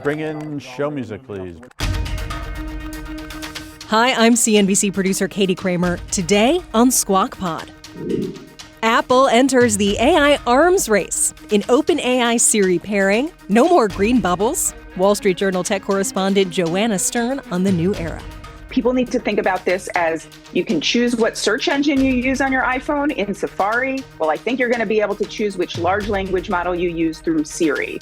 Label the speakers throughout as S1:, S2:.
S1: Bring in show music, please.
S2: Hi, I'm CNBC producer Katie Kramer. Today on Squawk Pod. Apple enters the AI arms race. In OpenAI-Siri pairing, no more green bubbles. Wall Street Journal tech correspondent Joanna Stern on the new era.
S3: People need to think about this as you can choose what search engine you use on your iPhone in Safari. Well, I think you're going to be able to choose which large language model you use through Siri.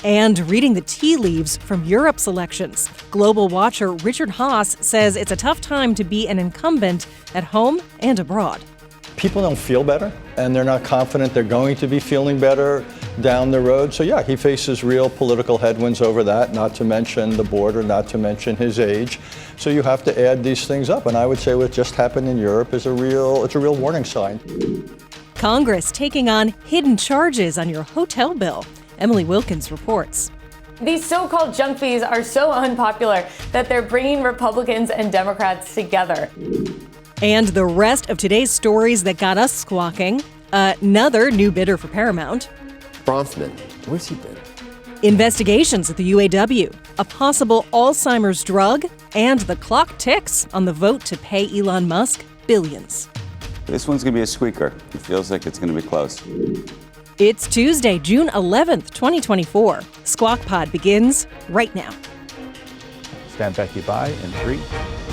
S2: And reading the tea leaves from Europe's elections. Global watcher Richard Haass says it's a tough time to be an incumbent at home and abroad.
S4: People don't feel better, and they're not confident they're going to be feeling better down the road. So yeah, he faces real political headwinds over that, not to mention the border, not to mention his age. So you have to add these things up. And I would say what just happened in Europe is it's a real warning sign.
S2: Congress taking on hidden charges on your hotel bill. Emily Wilkins reports.
S5: These so-called junk fees are so unpopular that they're bringing Republicans and Democrats together.
S2: And the rest of today's stories that got us squawking. Another new bidder for Paramount.
S6: Bronfman, where's he been?
S2: Investigations at the UAW. A possible Alzheimer's drug. And the clock ticks on the vote to pay Elon Musk billions.
S7: This one's going to be a squeaker. It feels like it's going to be close.
S2: It's Tuesday, June 11th, 2024. Squawk Pod begins right now.
S1: Stand Becky by in 3,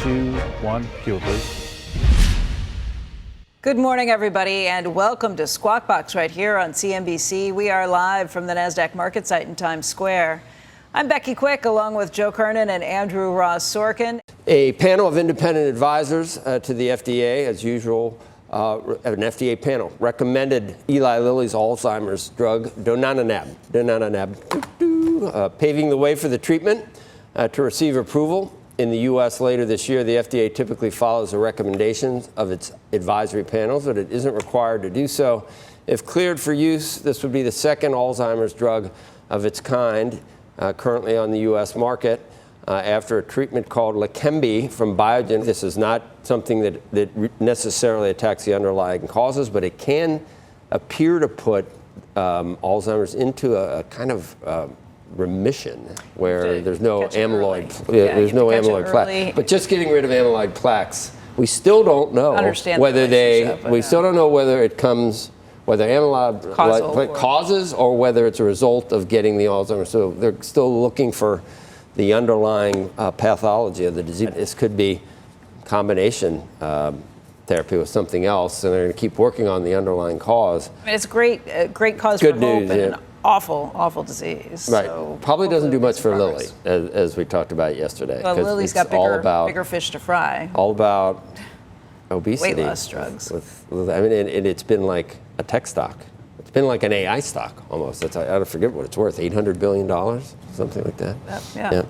S1: 2, 1. Cue, please.
S8: Good morning, everybody, and welcome to Squawk Box right here on CNBC. We are live from the NASDAQ market site in Times Square. I'm Becky Quick, along with Joe Kernan and Andrew Ross Sorkin.
S6: A panel of independent advisors to the FDA, as usual, an FDA panel recommended Eli Lilly's Alzheimer's drug, donanemab, paving the way for the treatment to receive approval. In the U.S. later this year, the FDA typically follows the recommendations of its advisory panels, but it isn't required to do so. If cleared for use, this would be the second Alzheimer's drug of its kind currently on the U.S. market after a treatment called Leqembi from Biogen. This is not something that necessarily attacks the underlying causes, but it can appear to put Alzheimer's into a kind of remission where there's no amyloid. There's no amyloid plaque. But just getting rid of amyloid plaques, we still don't know whether it comes, whether amyloid causes or whether it's a result of getting the Alzheimer's. So they're still looking for the underlying pathology of the disease. This could be combination therapy with something else, and they're going to keep working on the underlying cause.
S8: I mean, it's a great cause for hope and an awful disease.
S6: Right.
S8: So
S6: probably doesn't do much for Lilly, as we talked about yesterday.
S8: Well, Lilly's got bigger fish to fry.
S6: All about obesity.
S8: Weight loss drugs.
S6: It's been like a tech stock. It's been like an AI stock almost. I forget what it's worth, $800 billion, something like that.
S8: Yeah.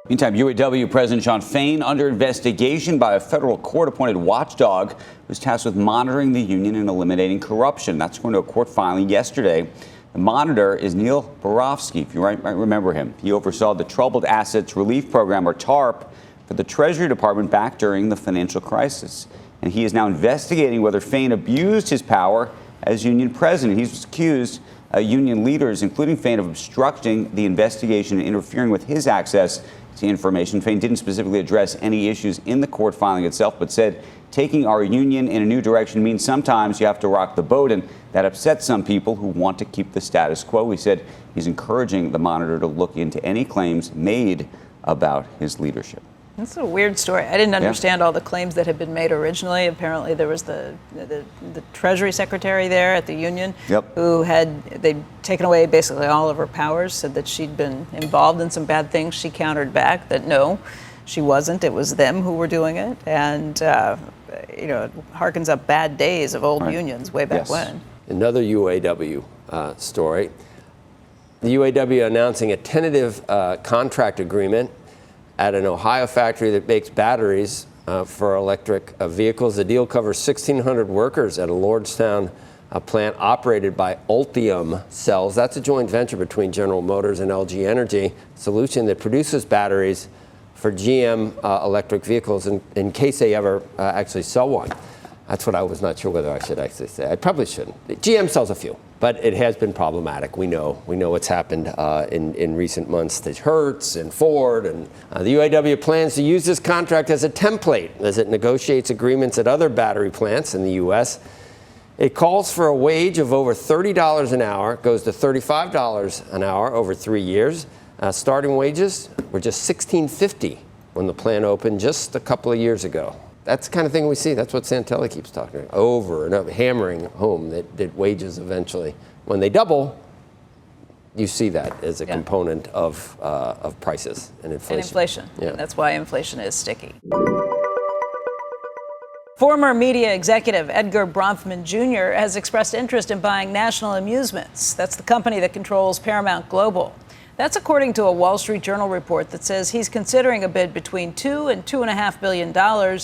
S7: Meantime, UAW President Shawn Fain under investigation by a federal court-appointed watchdog who's tasked with monitoring the union and eliminating corruption. That's according to a court filing yesterday. The monitor is Neil Barofsky, if you might remember him. He oversaw the Troubled Assets Relief Program, or TARP, for the Treasury Department back during the financial crisis. And he is now investigating whether Fain abused his power as union president. He's accused union leaders, including Fain, of obstructing the investigation and interfering with his access to information. Fain didn't specifically address any issues in the court filing itself, but said taking our union in a new direction means sometimes you have to rock the boat, and that upsets some people who want to keep the status quo. He said he's encouraging the monitor to look into any claims made about his leadership.
S8: That's a weird story. I didn't understand all the claims that had been made originally. Apparently there was the Treasury Secretary there at the union who they'd taken away basically all of her powers, said that she'd been involved in some bad things. She countered back that no, she wasn't. It was them who were doing it. And, it harkens up bad days of old unions way back when.
S6: Another UAW story. The UAW announcing a tentative contract agreement at an Ohio factory that makes batteries for electric vehicles. The deal covers 1,600 workers at a Lordstown plant operated by Ultium Cells. That's a joint venture between General Motors and LG Energy Solution that produces batteries for GM electric vehicles in case they ever actually sell one. That's what I was not sure whether I should actually say. I probably shouldn't. GM sells a few, But it has been problematic. We know what's happened in recent months to Hertz and Ford. And the UAW plans to use this contract as a template as it negotiates agreements at other battery plants in the U.S. It calls for a wage of over $30 an hour, goes to $35 an hour over 3 years. Starting wages were just $16.50 when the plant opened just a couple of years ago. That's the kind of thing we see. That's what Santelli keeps talking about over and over, hammering home that wages eventually, when they double, you see that as a component of prices and inflation.
S8: And inflation.
S6: Yeah.
S8: And that's why inflation is sticky. Former media executive Edgar Bronfman Jr. has expressed interest in buying National Amusements. That's the company that controls Paramount Global. That's according to a Wall Street Journal report that says he's considering a bid between $2 and $2.5 billion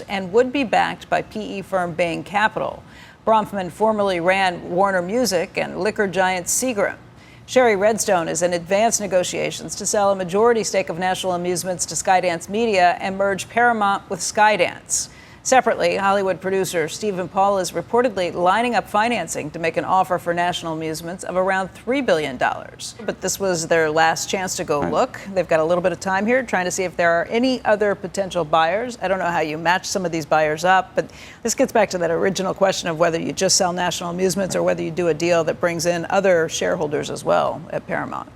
S8: and would be backed by PE firm Bain Capital. Bronfman formerly ran Warner Music and liquor giant Seagram. Sherry Redstone is in advanced negotiations to sell a majority stake of National Amusements to Skydance Media and merge Paramount with Skydance. Separately, Hollywood producer Stephen Paul is reportedly lining up financing to make an offer for National Amusements of around $3 billion. But this was their last chance to go look. They've got a little bit of time here trying to see if there are any other potential buyers. I don't know how you match some of these buyers up, but this gets back to that original question of whether you just sell National Amusements or whether you do a deal that brings in other shareholders as well at Paramount.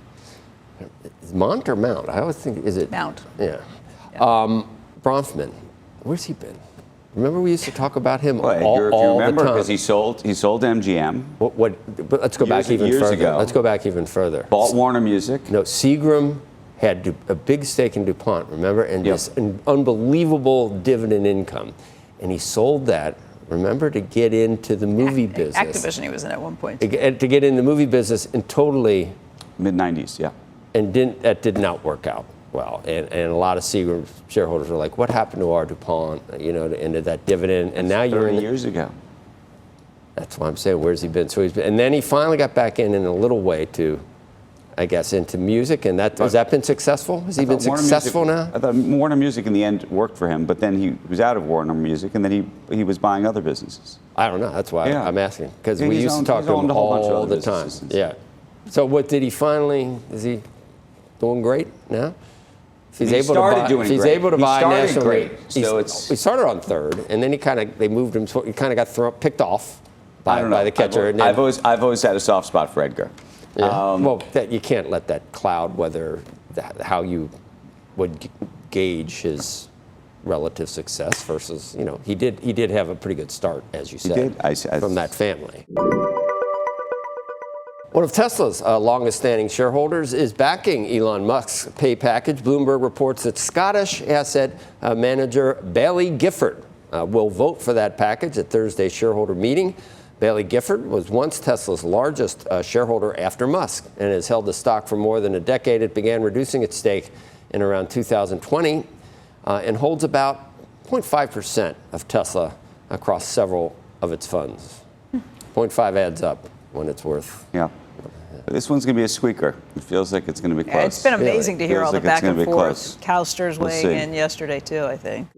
S6: Is Mount or Mount? I always think, is it?
S8: Mount.
S6: Yeah. Bronfman, where's he been? Remember we used to talk about him all
S7: if you remember,
S6: the time.
S7: because he sold MGM.
S6: But let's go back even further.
S7: Ago.
S6: Let's go back even further.
S7: Bought Warner Music.
S6: No, Seagram had a big stake in DuPont, remember? And this unbelievable dividend income. And he sold that, remember, to get into the movie business.
S8: Activision he was in at one point.
S6: To get in the movie business and totally...
S7: Mid-90s, yeah.
S6: And that did not work out well. And a lot of Seagram shareholders were like, what happened to our DuPont, into that dividend? And now you're
S7: 30 years ago.
S6: That's why I'm saying, where's he been? And then he finally got back in a little way to, I guess, into music. And has that been successful? Has he been successful now?
S7: I thought Warner Music in the end worked for him, but then he was out of Warner Music, and then he was buying other businesses.
S6: I don't know. That's why I'm asking. Because we used to talk to him
S7: a whole bunch of
S6: all
S7: other
S6: the time.
S7: businesses.
S6: Yeah. So what did he finally, is he doing great now? If he's able to buy National, he started on third, and then they moved him. He kind of got picked off by the catcher.
S7: I've always had a soft spot for Edgar.
S6: Yeah. You can't let that cloud how you would gauge his relative success versus he did have a pretty good start, as you said, from that family. One of Tesla's longest-standing shareholders is backing Elon Musk's pay package. Bloomberg reports that Scottish asset manager Baillie Gifford will vote for that package at Thursday's shareholder meeting. Baillie Gifford was once Tesla's largest shareholder after Musk and has held the stock for more than a decade. It began reducing its stake in around 2020 and holds about 0.5% of Tesla across several of its funds. 0.5 adds up when it's worth.
S7: Yeah. This one's going to be a squeaker. It feels like it's going to be close.
S8: Yeah, it's been amazing to hear all the back and forth. Calster's weighing in yesterday, too, I think.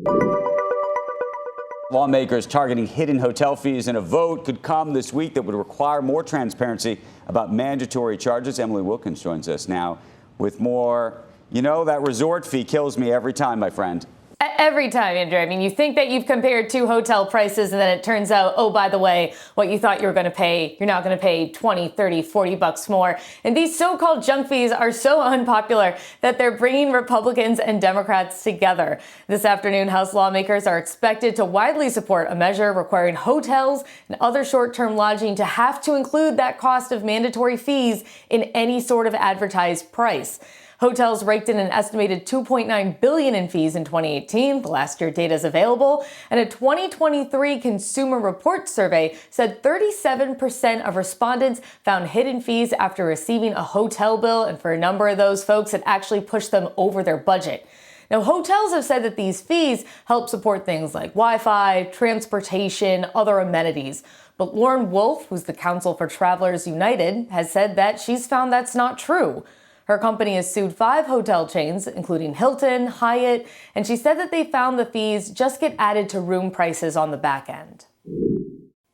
S7: Lawmakers targeting hidden hotel fees in a vote could come this week that would require more transparency about mandatory charges. Emily Wilkins joins us now with more. That resort fee kills me every time, my friend.
S5: Every time, Andrew. I mean, you think that you've compared two hotel prices and then it turns out, oh, by the way, what you thought you were going to pay, you're now going to pay 20, 30, 40 bucks more. And these so-called junk fees are so unpopular that they're bringing Republicans and Democrats together. This afternoon, House lawmakers are expected to widely support a measure requiring hotels and other short-term lodging to have to include that cost of mandatory fees in any sort of advertised price. Hotels raked in an estimated $2.9 billion in fees in 2018. The last year data is available. And a 2023 Consumer Reports survey said 37% of respondents found hidden fees after receiving a hotel bill. And for a number of those folks, it actually pushed them over their budget. Now, hotels have said that these fees help support things like Wi-Fi, transportation, other amenities. But Lauren Wolf, who's the counsel for Travelers United, has said that she's found that's not true. Her company has sued 5 hotel chains, including Hilton, Hyatt, and she said that they found the fees just get added to room prices on the back end.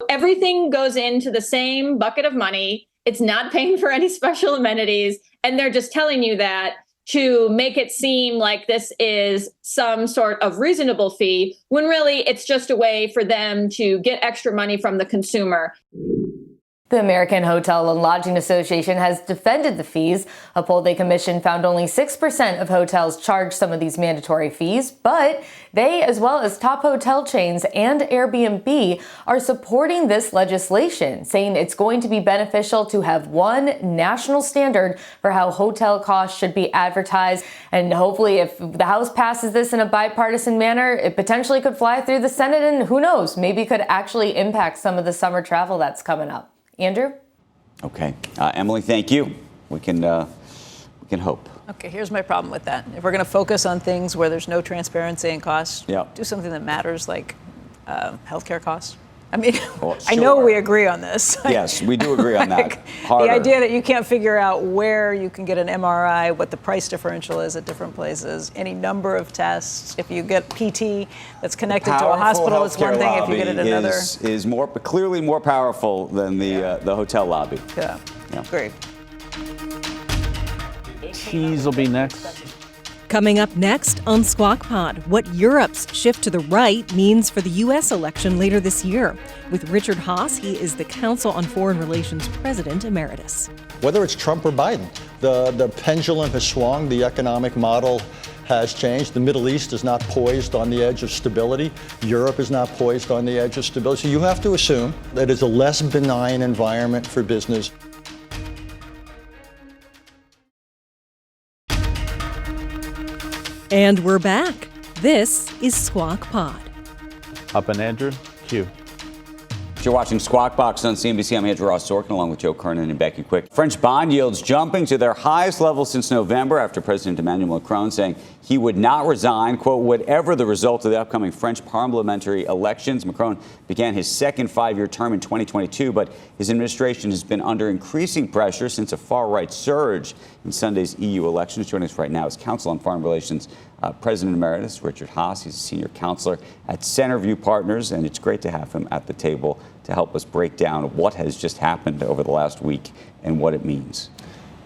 S9: Everything goes into the same bucket of money. It's not paying for any special amenities. And they're just telling you that to make it seem like this is some sort of reasonable fee, when really it's just a way for them to get extra money from the consumer.
S5: The American Hotel and Lodging Association has defended the fees. A poll they commissioned found only 6% of hotels charge some of these mandatory fees, but they, as well as top hotel chains and Airbnb, are supporting this legislation, saying it's going to be beneficial to have one national standard for how hotel costs should be advertised. And hopefully, if the House passes this in a bipartisan manner, it potentially could fly through the Senate, and who knows, maybe could actually impact some of the summer travel that's coming up. Andrew?
S7: Okay. Emily, thank you. We can hope.
S8: Okay, here's my problem with that. If we're going to focus on things where there's no transparency and costs, do something that matters, like healthcare costs. I mean,
S7: Well,
S8: I know we agree on this.
S7: Yes, we do agree on that.
S8: The idea that you can't figure out where you can get an MRI, what the price differential is at different places, any number of tests. If you get PT that's connected to a hospital, it's one thing. If you get it another,
S7: is clearly more powerful than the hotel lobby.
S8: Yeah. Great.
S1: Cheese will be next.
S2: Coming up next on Squawk Pod, what Europe's shift to the right means for the U.S. election later this year. With Richard Haass, he is the Council on Foreign Relations President Emeritus.
S4: Whether it's Trump or Biden, the pendulum has swung, the economic model has changed. The Middle East is not poised on the edge of stability. Europe is not poised on the edge of stability. So you have to assume that it's a less benign environment for business.
S2: And we're back. This is Squawk Pod.
S1: Up and Andrew, Q.
S7: You're watching Squawk Box on CNBC. I'm Andrew Ross Sorkin, along with Joe Kernan and Becky Quick. French bond yields jumping to their highest level since November after President Emmanuel Macron saying he would not resign, quote, whatever the result of the upcoming French parliamentary elections. Macron began his second 5-year term in 2022, but his administration has been under increasing pressure since a far-right surge in Sunday's EU elections. Joining us right now is Council on Foreign Relations President Emeritus Richard Haass. He's a senior counselor at Centerview Partners, and it's great to have him at the table to help us break down what has just happened over the last week and what it means.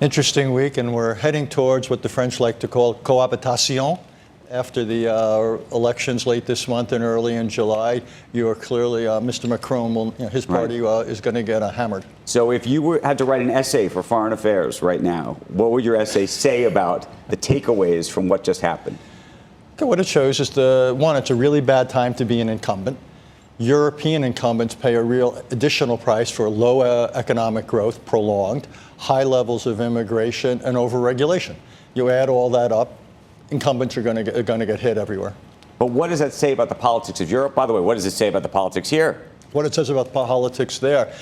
S4: Interesting week, and we're heading towards what the French like to call cohabitation. After the elections late this month and early in July, you are clearly, Mr. Macron, his party is going to get hammered.
S7: So if you had to write an essay for Foreign Affairs right now, what would your essay say about the takeaways from what just happened?
S4: Okay, what it shows is, it's a really bad time to be an incumbent. European incumbents pay a real additional price for low economic growth, prolonged, high levels of immigration, and overregulation. You add all that up, incumbents are going to get hit everywhere.
S7: But what does that say about the politics of Europe? By the way, what does it say about the politics here?
S4: What it says about politics there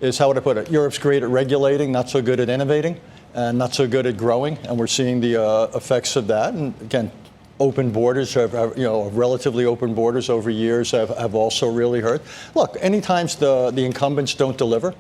S4: is, how would I put it? Europe's great at regulating, not so good at innovating, and not so good at growing, and we're seeing the effects of that. And again, open borders, relatively open borders over years have also really hurt. Look, anytime the incumbents don't deliver,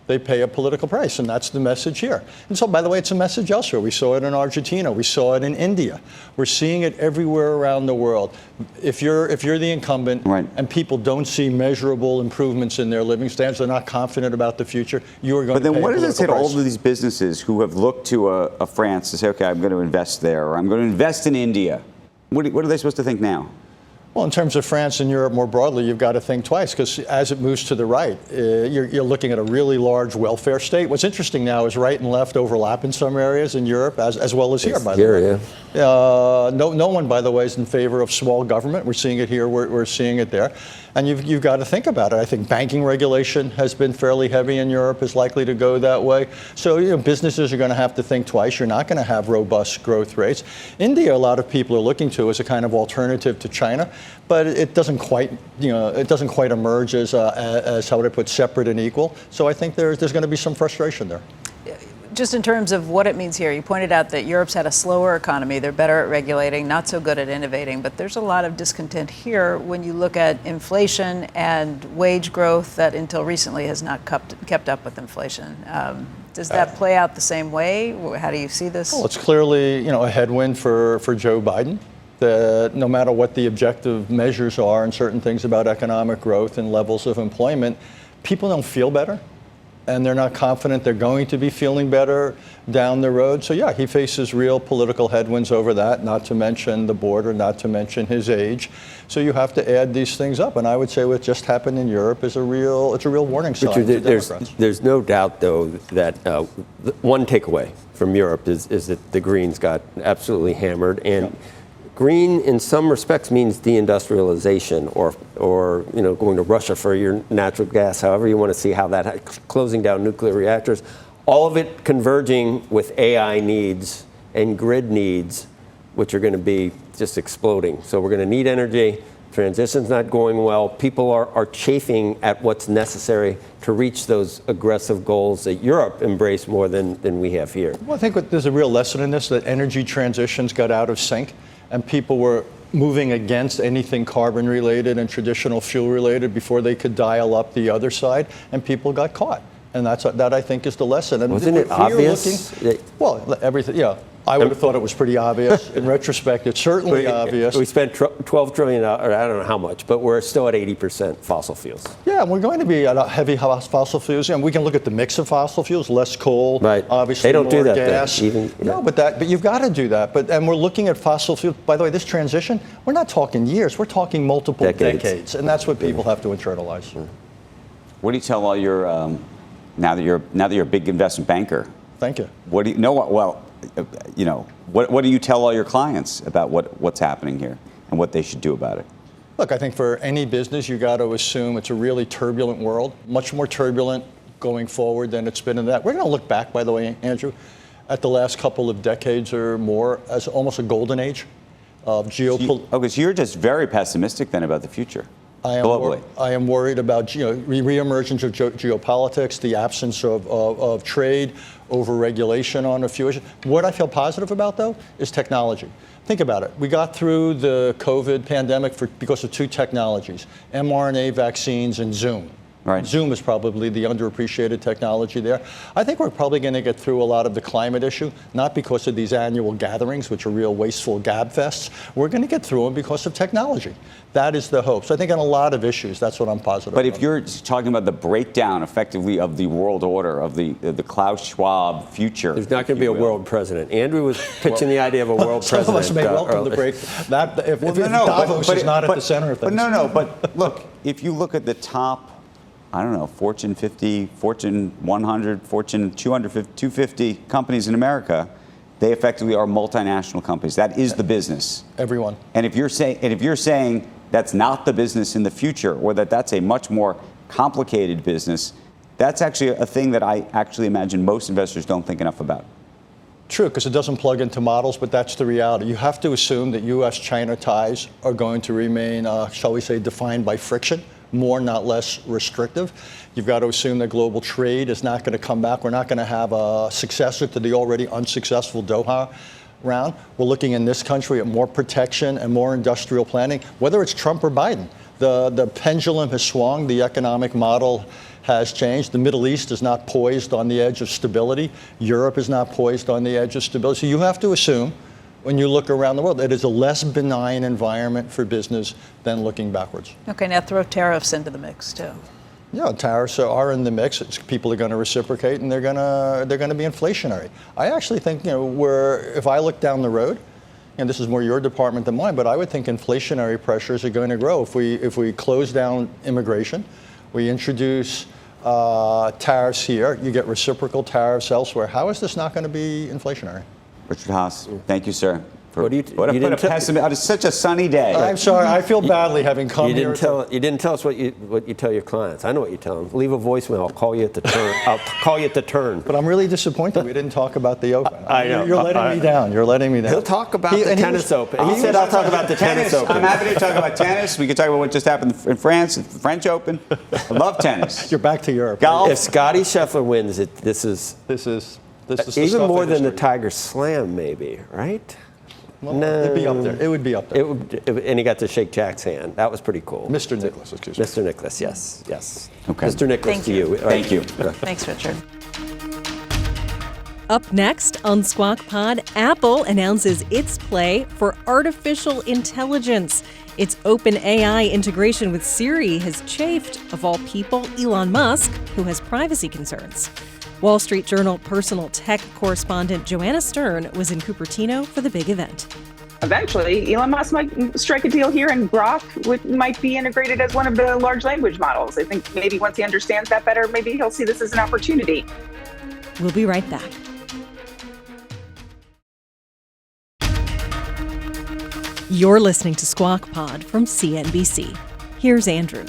S4: they pay a political price, and that's the message here. And so, by the way, it's a message elsewhere. We saw it in Argentina. We saw it in India. We're seeing it everywhere around the world. If you're the incumbent, right, and people don't see measurable improvements in their living standards, they're not confident about the future, you are going to pay a political price. But then what does it say to all of these businesses who have looked to a France to say, okay, I'm going to invest there, or I'm going to invest in India? What are they supposed to think now? Well, in terms of France and Europe more broadly, you've got to think twice, because as it moves to the right, you're looking at a really large welfare state. What's interesting now is right and left overlap in some areas in Europe, as well as here, by the way. Yeah. No one, by the way, is in favor of small government. We're seeing it here. We're seeing it there. And you've got to think about it. I think banking regulation has been fairly heavy in Europe, is likely to go that way. So businesses are going to have to think twice. You're not going to have robust growth rates. India, a lot of people are looking to as a kind of alternative to China, but it doesn't quite, emerge as how would I put, separate and equal. So I think there's going to be some frustration there.
S8: Just in terms of what it means here, you pointed out that Europe's had a slower economy. They're better at regulating, not so good at innovating. But there's a lot of discontent here when you look at inflation and wage growth that until recently has not kept up with inflation. Does that play out the same way? How do you see this? Well, it's clearly a headwind for Joe Biden. That no matter what the objective measures are and certain things about economic growth and levels of employment, people don't feel better.
S4: and they're not confident they're going to be feeling better down the road. So yeah, he faces real political headwinds over that, not to mention the border, not to mention his age. So you have to add these things up. And I would say what just happened in Europe is it's a real warning sign to Democrats.
S6: There's no doubt, though, that one takeaway from Europe is that the Greens got absolutely hammered. And green, in some respects, means deindustrialization or going to Russia for your natural gas, however you want to see how that, closing down nuclear reactors, all of it converging with AI needs and grid needs, which are going to be just exploding. So we're going to need energy. Transition's not going well. People are chafing at what's necessary to reach those aggressive goals that Europe embraced more than we have here.
S4: Well, I think there's a real lesson in this, that energy transitions got out of sync and people were moving against anything carbon related and traditional fuel related before they could dial up the other side, and people got caught. And that I think is the lesson. And
S6: wasn't it obvious?
S4: Everything, yeah. I would have thought it was pretty obvious. In retrospect, it's certainly obvious.
S6: We spent $12 trillion, or I don't know how much, but we're still at 80% fossil fuels.
S4: Yeah, we're going to be at a heavy fossil fuels. And we can look at the mix of fossil fuels, less coal, obviously
S6: they don't
S4: more
S6: do that
S4: gas. No, but you've got to do that. And we're looking at fossil fuels. By the way, this transition, we're not talking years. We're talking multiple decades. And that's what people have to internalize.
S7: What do you tell all your, now that you're a big investment banker?
S4: Thank you.
S7: What do you know? Well, what do you tell all your clients about what's happening here and what they should do about it?
S4: Look, I think for any business, you got to assume it's a really turbulent world, much more turbulent going forward than it's been in that. We're going to look back, by the way, Andrew, at the last couple of decades or more as almost a golden age of geopolitics.
S7: Okay, so you're just very pessimistic then about the future.
S4: I am worried about reemergence of geopolitics, the absence of trade, over-regulation on a few issues. What I feel positive about, though, is technology. Think about it. We got through the COVID pandemic because of two technologies, mRNA vaccines and Zoom.
S7: Right.
S4: Zoom is probably the underappreciated technology there. I think we're probably going to get through a lot of the climate issue, not because of these annual gatherings, which are real wasteful gab fests. We're going to get through them because of technology. That is the hope. So I think on a lot of issues, that's what I'm positive about.
S7: But if you're talking about the breakdown, effectively, of the world order, of the Klaus Schwab future.
S6: There's not going to be a world president. Andrew was pitching the idea of a world president.
S4: Some of us may welcome the break. If Davos is not at the center of things.
S7: But look, if you look at the top, I don't know, Fortune 50, Fortune 100, Fortune 250 companies in America, they effectively are multinational companies. That is the business.
S4: Everyone.
S7: And if you're saying that's not the business in the future, or that's a much more complicated business, that's actually a thing that I actually imagine most investors don't think enough about.
S4: True, because it doesn't plug into models, but that's the reality. You have to assume that U.S.-China ties are going to remain, shall we say, defined by friction. More, not less restrictive. You've got to assume that global trade is not going to come back. We're not going to have a successor to the already unsuccessful Doha round. We're looking in this country at more protection and more industrial planning, whether it's Trump or Biden. The pendulum has swung. The economic model has changed. The Middle East is not poised on the edge of stability. Europe is not poised on the edge of stability. So you have to assume, when you look around the world, it is a less benign environment for business than looking backwards.
S8: Okay, now throw tariffs into the mix too.
S4: Yeah, tariffs are in the mix. People are going to reciprocate, and they're going to be inflationary. I actually think, if I look down the road, and this is more your department than mine, but I would think inflationary pressures are going to grow if we close down immigration, we introduce tariffs here, you get reciprocal tariffs elsewhere. How is this not going to be inflationary?
S7: Richard Haass, thank you, sir.
S6: It's
S7: such a sunny day.
S4: I'm sorry, I feel badly having come here.
S6: You didn't tell us what you tell your clients. I know what you tell them. Leave a voicemail. I'll call you at the turn. I'll call you at the turn.
S4: But I'm really disappointed we didn't talk about the Open.
S6: I know.
S4: You're letting me down. You're letting me down.
S6: He'll talk about the tennis Open. He said I'll talk about the tennis Open.
S7: I'm happy to talk about tennis. We can talk about what just happened in France, the French Open. I love tennis.
S4: You're back to Europe.
S7: Golf.
S6: If Scotty Scheffler wins, this is even more than the Tiger Slam, maybe, right?
S4: Well, no. It'd be up there. It would be up there.
S6: And he got to shake Jack's hand. That was pretty cool.
S4: Mr. Nicholas, excuse me.
S6: Mr. Nicholas, yes.
S7: Okay.
S6: Mr. Nicholas, to you.
S7: Thank you.
S8: Thanks, Richard.
S2: Up next on Squawk Pod, Apple announces its play for artificial intelligence. Its OpenAI integration with Siri has chafed, of all people, Elon Musk. who has privacy concerns. Wall Street Journal personal tech correspondent Joanna Stern was in Cupertino for the big event.
S3: Eventually, Elon Musk might strike a deal here, and Grok might be integrated as one of the large language models. I think maybe once he understands that better, maybe he'll see this as an opportunity.
S2: We'll be right back. You're listening to Squawk Pod from CNBC. Here's Andrew.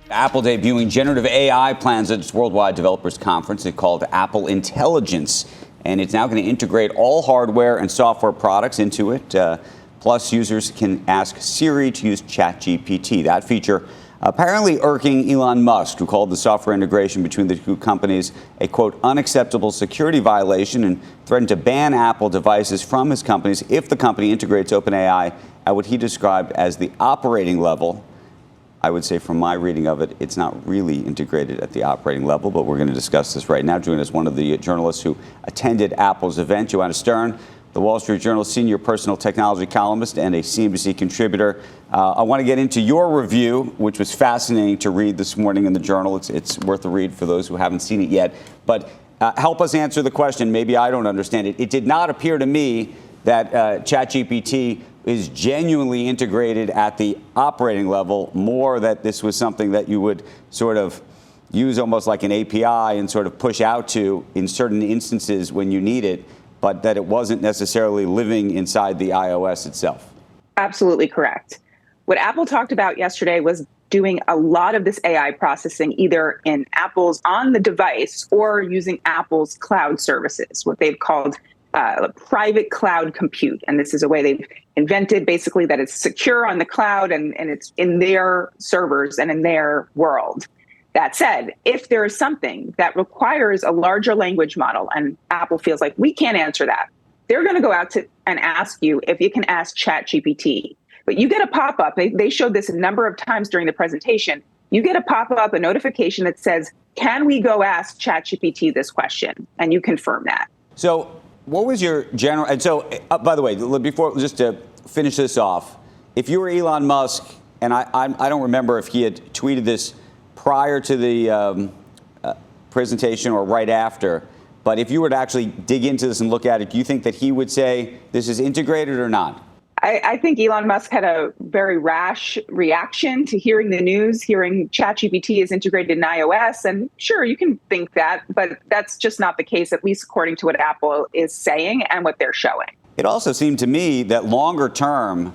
S7: Apple debuting generative AI plans at its Worldwide Developers Conference. It's called Apple Intelligence, and it's now going to integrate all hardware and software products into it. Plus, users can ask Siri to use ChatGPT. That feature apparently irking Elon Musk, who called the software integration between the two companies a, quote, unacceptable security violation and threatened to ban Apple devices from his companies if the company integrates OpenAI at what he described as the operating level. I would say from my reading of it, it's not really integrated at the operating level, but we're going to discuss this right now. Joining us, one of the journalists who attended Apple's event, Joanna Stern, the Wall Street Journal senior personal technology columnist and a CNBC contributor. I want to get into your review, which was fascinating to read this morning in the Journal. It's worth a read for those who haven't seen it yet. But help us answer the question. Maybe I don't understand it. It did not appear to me that ChatGPT is genuinely integrated at the operating level, more that this was something that you would sort of use almost like an API and sort of push out to in certain instances when you need it, but that it wasn't necessarily living inside the iOS itself.
S3: Absolutely correct. What Apple talked about yesterday was doing a lot of this AI processing either in Apple's on the device or using Apple's cloud services, what they've called private cloud compute. And this is a way they've invented basically that it's secure on the cloud and it's in their servers and in their world. That said, if there is something that requires a larger language model and Apple feels like we can't answer that, they're going to go out and ask you if you can ask ChatGPT. But you get a pop-up. They showed this a number of times during the presentation. You get a pop-up, a notification that says, can we go ask ChatGPT this question? And you confirm that.
S7: So what was your general, and so, by the way, before, just to finish this off, if you were Elon Musk, and I don't remember if he had tweeted this prior to the presentation or right after, but if you were to actually dig into this and look at it, do you think that he would say this is integrated or not?
S3: I think Elon Musk had a very rash reaction to hearing the news, hearing ChatGPT is integrated in iOS. And sure, you can think that, but that's just not the case, at least according to what Apple is saying and what they're showing.
S7: It also seemed to me that longer term,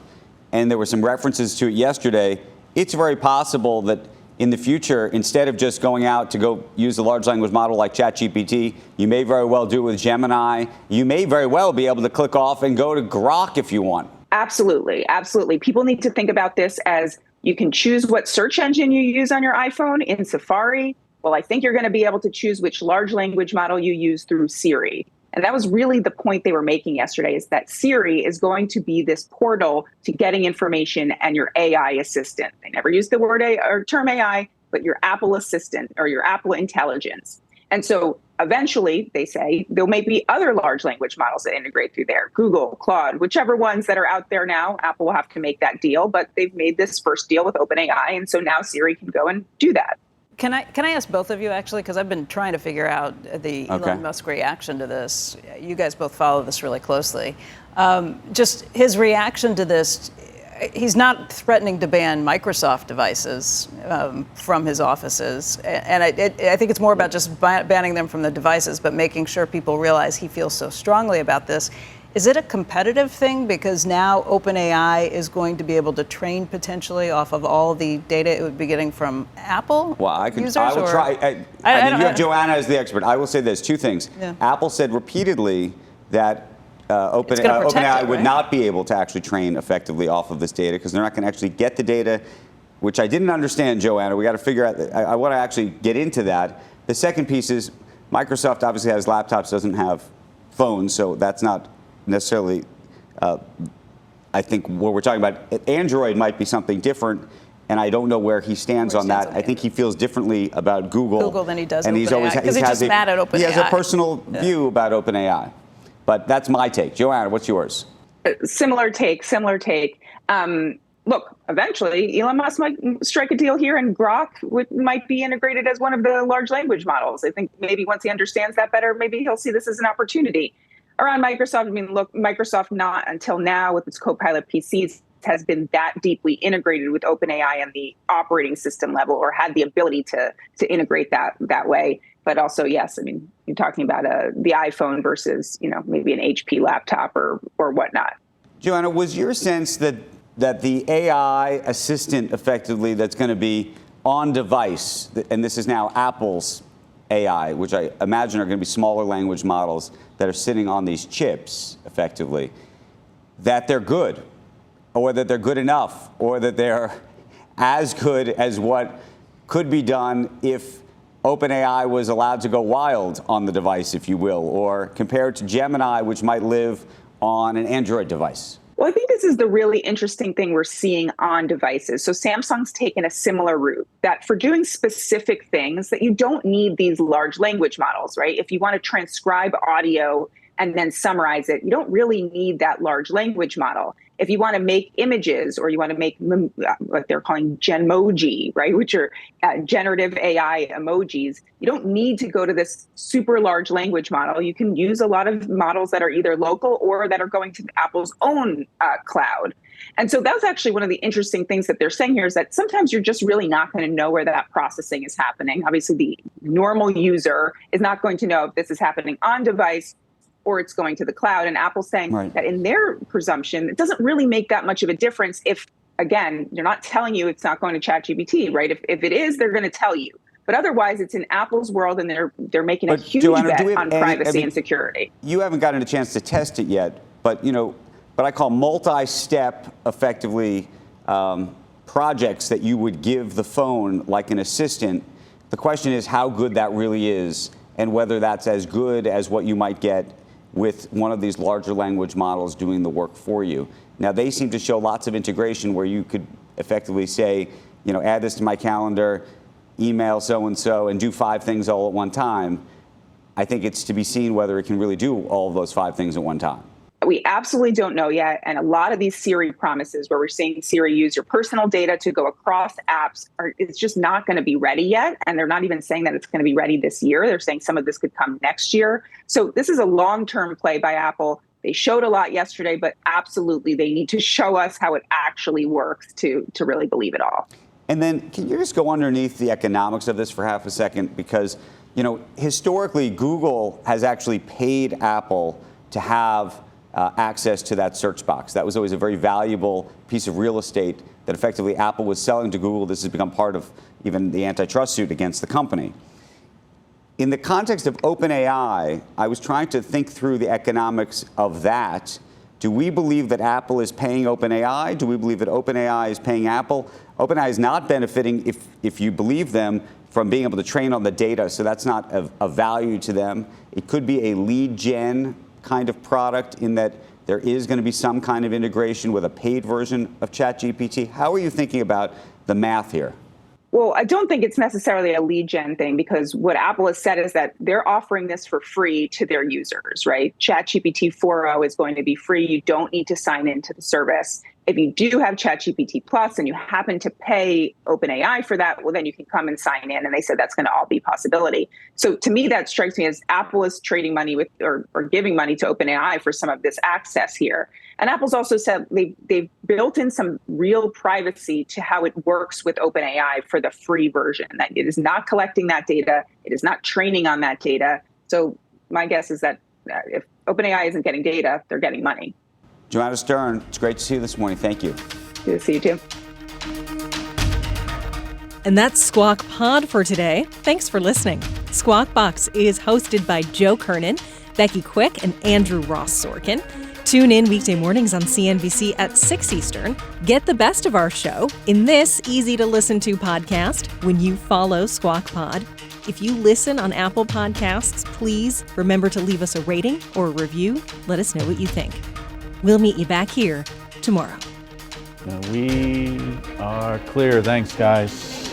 S7: and there were some references to it yesterday, it's very possible that in the future, instead of just going out to go use a large language model like ChatGPT, you may very well do it with Gemini. You may very well be able to click off and go to Grok if you want.
S3: Absolutely. Absolutely. People need to think about this as you can choose what search engine you use on your iPhone in Safari. Well, I think you're going to be able to choose which large language model you use through Siri. And that was really the point they were making yesterday, is that Siri is going to be this portal to getting information and your AI assistant. They never use the word or term AI, but your Apple assistant or your Apple intelligence. And so eventually, they say, there may be other large language models that integrate through there. Google, Claude, whichever ones that are out there now, Apple will have to make that deal. But they've made this first deal with OpenAI. And so now Siri can go and do that.
S8: Can I ask both of you, actually, because I've been trying to figure out the Elon Musk reaction to this. You guys both follow this really closely. Just his reaction to this, he's not threatening to ban Microsoft devices from his offices. And I think it's more about just banning them from the devices, but making sure people realize he feels so strongly about this. Is it a competitive thing? Because now OpenAI is going to be able to train potentially off of all the data it would be getting from Apple
S7: Well, I will
S8: users,
S7: try. I mean, you have Joanna as the expert. I will say this, two things.
S8: Yeah.
S7: Apple said repeatedly that OpenAI would not be able to actually train effectively off of this data because they're not going to actually get the data, which I didn't understand, Joanna. We got to figure out. I want to actually get into that. The second piece is Microsoft obviously has laptops, doesn't have phones, so that's not necessarily, I think, what we're talking about. Android might be something different, and I don't know where he stands on that. I think he feels differently about Google
S8: than he does
S7: and
S8: OpenAI, because he's just mad at OpenAI.
S7: He has a personal view about OpenAI. But that's my take. Joanna, what's yours?
S3: Similar take. look, eventually Elon Musk might strike a deal here and Grok might be integrated as one of the large language models. I think maybe once he understands that better, maybe he'll see this as an opportunity. Around Microsoft, I mean, look, Microsoft not until now with its Copilot PCs has been that deeply integrated with OpenAI and the operating system level, or had the ability to integrate that way. But also, yes, I mean, you're talking about the iPhone versus, maybe an HP laptop or whatnot.
S7: Joanna, was your sense that the AI assistant effectively that's going to be on device, and this is now Apple's AI, which I imagine are going to be smaller language models that are sitting on these chips effectively, that they're good, or that they're good enough, or that they're as good as what could be done if OpenAI was allowed to go wild on the device, if you will, or compared to Gemini, which might live on an Android device?
S3: Well, I think this is the really interesting thing we're seeing on devices. So Samsung's taken a similar route, that for doing specific things that you don't need these large language models, right? If you want to transcribe audio and then summarize it, you don't really need that large language model. If you want to make images, or you want to make what they're calling Genmoji, right, which are generative AI emojis, you don't need to go to this super large language model. You can use a lot of models that are either local or that are going to Apple's own cloud. And so that's actually one of the interesting things that they're saying here, is that sometimes you're just really not going to know where that processing is happening. Obviously, the normal user is not going to know if this is happening on device or it's going to the cloud. And Apple's saying that in their presumption, it doesn't really make that much of a difference if, again, they're not telling you it's not going to ChatGPT, right? If it is, they're going to tell you. But otherwise, it's in Apple's world, and they're making a huge bet on privacy and security.
S7: You haven't gotten a chance to test it yet, but but I call multi-step, effectively, projects that you would give the phone like an assistant. The question is how good that really is, and whether that's as good as what you might get with one of these larger language models doing the work for you. Now, they seem to show lots of integration where you could effectively say, add this to my calendar, email so-and-so, and do 5 things all at one time. I think it's to be seen whether it can really do all of those 5 things at one time.
S3: We absolutely don't know yet. And a lot of these Siri promises where we're seeing Siri use your personal data to go across apps, it's just not going to be ready yet. And they're not even saying that it's going to be ready this year. They're saying some of this could come next year. So this is a long-term play by Apple. They showed a lot yesterday, but absolutely they need to show us how it actually works to really believe it all.
S7: And then can you just go underneath the economics of this for half a second? Because, historically, Google has actually paid Apple to have access to that search box. That was always a very valuable piece of real estate that effectively Apple was selling to Google. This has become part of even the antitrust suit against the company. In the context of OpenAI, I was trying to think through the economics of that. Do we believe that Apple is paying OpenAI? Do we believe that OpenAI is paying Apple? OpenAI is not benefiting, if you believe them, from being able to train on the data, so that's not of value to them. It could be a lead gen kind of product in that there is going to be some kind of integration with a paid version of ChatGPT. How are you thinking about the math here?
S3: Well, I don't think it's necessarily a lead gen thing, because what Apple has said is that they're offering this for free to their users, right? ChatGPT 4.0 is going to be free. You don't need to sign into the service. If you do have ChatGPT Plus and you happen to pay OpenAI for that, well, then you can come and sign in. And they said that's going to all be a possibility. So to me, that strikes me as Apple is trading money with or giving money to OpenAI for some of this access here. And Apple's also said they've built in some real privacy to how it works with OpenAI for the free version, that it is not collecting that data. It is not training on that data. So my guess is that if OpenAI isn't getting data, they're getting money.
S7: Joanna Stern, it's great to see you this morning. Thank you.
S3: Good to see you too.
S2: And that's Squawk Pod for today. Thanks for listening. Squawk Box is hosted by Joe Kernan, Becky Quick, and Andrew Ross Sorkin. Tune in weekday mornings on CNBC at 6 Eastern. Get the best of our show in this easy-to-listen-to podcast when you follow Squawk Pod. If you listen on Apple Podcasts, please remember to leave us a rating or a review. Let us know what you think. We'll meet you back here tomorrow.
S1: We are clear. Thanks, guys.